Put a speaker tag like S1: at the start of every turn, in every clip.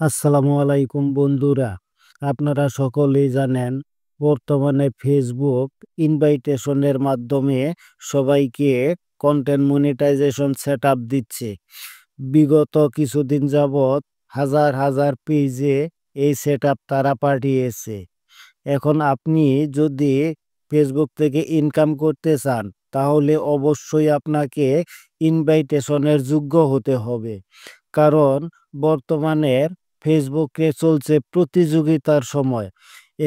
S1: আসসালামু আলাইকুম বন্ধুরা। আপনারা সকলেই জানেন বর্তমানে ফেসবুক ইনভাইটেশনের মাধ্যমে সবাইকে কন্টেন্ট মনিটাইজেশন সেটআপ দিচ্ছে। বিগত কিছুদিন যাবৎ হাজার হাজার পেজে এই সেটআপ তারা পাঠিয়েছে। এখন আপনি যদি ফেসবুক থেকে ইনকাম করতে চান তাহলে অবশ্যই আপনাকে ইনভাইটেশনের যোগ্য হতে হবে, কারণ বর্তমানে ফেসবুকে চলছে প্রতিযোগিতার সময়।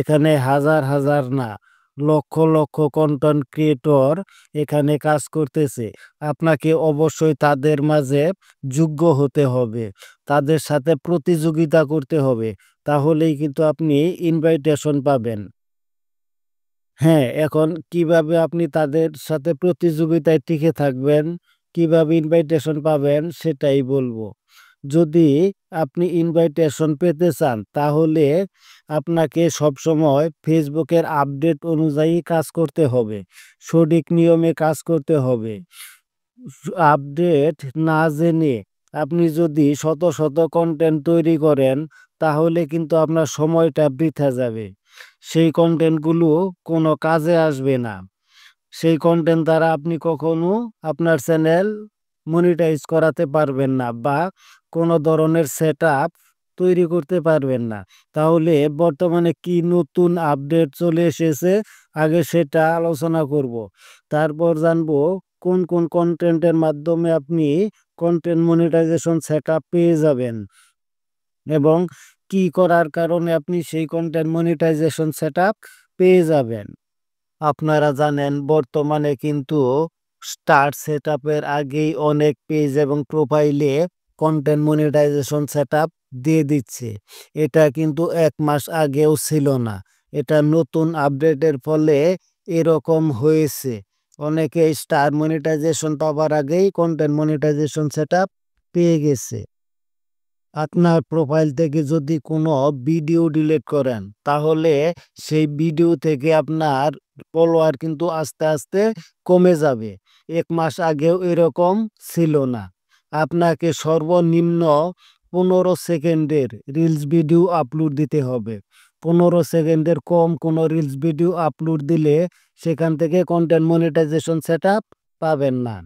S1: এখানে হাজার হাজার না, লক্ষ লক্ষ কন্টেন্ট ক্রিয়েটর এখানে কাজ করতেছে। আপনাকে অবশ্যই তাদের মাঝে যোগ্য হতে হবে, তাদের সাথে প্রতিযোগিতা করতে হবে, তাহলেই কিন্তু আপনি ইনভাইটেশন পাবেন। হ্যাঁ, এখন কিভাবে আপনি তাদের সাথে প্রতিযোগিতায় টিকে থাকবেন, কিভাবে ইনভাইটেশন পাবেন সেটাই বলবো। যদি আপনি ইনভাইটেশন পেতে চান তাহলে আপনাকে সবসময় ফেসবুকের আপডেট অনুযায়ী কাজ করতে হবে, সঠিক নিয়মে কাজ করতে হবে। আপডেট না জেনে আপনি যদি শত শত কন্টেন্ট তৈরি করেন তাহলে কিন্তু আপনার সময়টা বৃথা যাবে। সেই কন্টেন্টগুলো কোনো কাজে আসবে না। সেই কন্টেন্ট দ্বারা আপনি কখনো আপনার চ্যানেল মনিটাইজ করাতে পারবেন না বা কোনো ধরনের সেটআপ তৈরি করতে পারবেন না। তাহলে বর্তমানে কি নতুন আপডেট চলে এসেছে আগে সেটা আলোচনা করব। তারপর জানবো কোন কোন কন্টেন্টের মাধ্যমে আপনি কন্টেন্ট মনিটাইজেশন সেটআপ পেয়ে যাবেন এবং কি করার কারণে আপনি সেই কন্টেন্ট মনিটাইজেশন সেটআপ পেয়ে যাবেন। আপনারা জানেন বর্তমানে কিন্তু স্টার সেটআপের আগেই অনেক পেজ এবং প্রোফাইলে কন্টেন্ট মনিটাইজেশন সেটআপ দিয়ে দিচ্ছে। এটা কিন্তু 1 মাস আগেও ছিল না, এটা নতুন আপডেটের ফলে এরকম হয়েছে। অনেকে স্টার মনিটাইজেশন পাওয়ার আগেই কন্টেন্ট মনিটাইজেশন সেটআপ পেয়ে গেছে। আপনার প্রোফাইল থেকে যদি কোনো ভিডিও ডিলিট করেন তাহলে সেই ভিডিও থেকে আপনার ফলোয়ার কিন্তু আস্তে আস্তে কমে যাবে। 1 মাস আগেও এরকম ছিল না। আপনাকে সর্বনিম্ন 15 সেকেন্ডের রিলস ভিডিও আপলোড দিতে হবে। 15 সেকেন্ডের কম কোনো রিলস ভিডিও আপলোড দিলে সেখান থেকে কন্টেন্ট মনিটাইজেশন সেটআপ পাবেন না।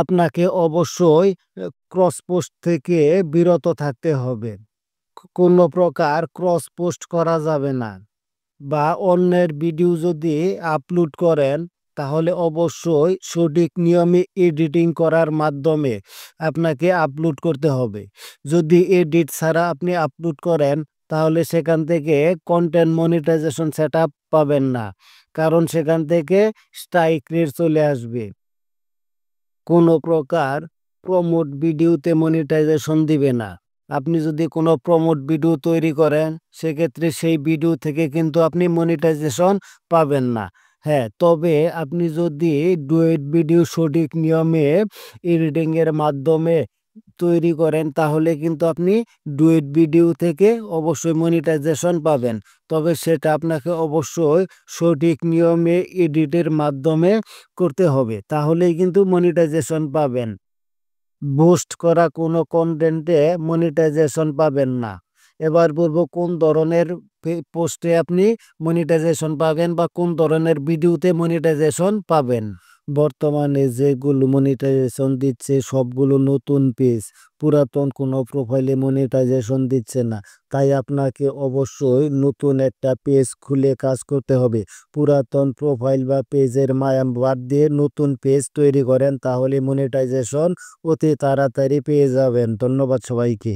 S1: আপনাকে অবশ্যই ক্রস পোস্ট থেকে বিরত থাকতে হবে। কোনো প্রকার ক্রস পোস্ট করা যাবে না, বা অন্যের ভিডিও যদি আপলোড করেন তাহলে অবশ্যই সঠিক নিয়মে এডিটিং করার মাধ্যমে আপনাকে আপলোড করতে হবে। যদি এডিট ছাড়া আপনি আপলোড করেন তাহলে সেখান থেকে কন্টেন্ট মনিটাইজেশন সেটআপ পাবেন না, কারণ সেখান থেকে স্ট্রাইক রেট চলে আসবে। কোনো প্রকার প্রমোট ভিডিওতে মনিটাইজেশন দিবে না। আপনি যদি কোনো প্রমোট ভিডিও তৈরি করেন সেক্ষেত্রে সেই ভিডিও থেকে কিন্তু আপনি মনিটাইজেশন পাবেন না। হ্যাঁ, তবে আপনি যদি ডুয়েট ভিডিও সঠিক নিয়মে এডিটিংয়ের মাধ্যমে তৈরি করেন তাহলে কিন্তু আপনি ডুয়েট ভিডিও থেকে অবশ্যই মনিটাইজেশন পাবেন। তবে সেটা আপনাকে অবশ্যই সঠিক নিয়মে এডিটের মাধ্যমে করতে হবে, তাহলেই কিন্তু মনিটাইজেশন পাবেন। বুস্ট করা কোনো কন্টেন্টে মনিটাইজেশন পাবেন না। এবার বলবো কোন ধরনের পোস্টে আপনি মনিটাইজেশন পাবেন বা কোন ধরনের ভিডিওতে মনিটাইজেশন পাবেন। বর্তমানে যেগুলো মনিটাইজেশন দিচ্ছে সবগুলো নতুন পেজ, পুরাতন কোনো প্রোফাইলে মনিটাইজেশন দিচ্ছে না। তাই আপনাকে অবশ্যই নতুন একটা পেজ খুলে কাজ করতে হবে। পুরাতন প্রোফাইল বা পেজের মায়া বাদ দিয়ে নতুন পেজ তৈরি করেন, তাহলে মনিটাইজেশন অতি তাড়াতাড়ি পেয়ে যাবেন। ধন্যবাদ সবাইকে।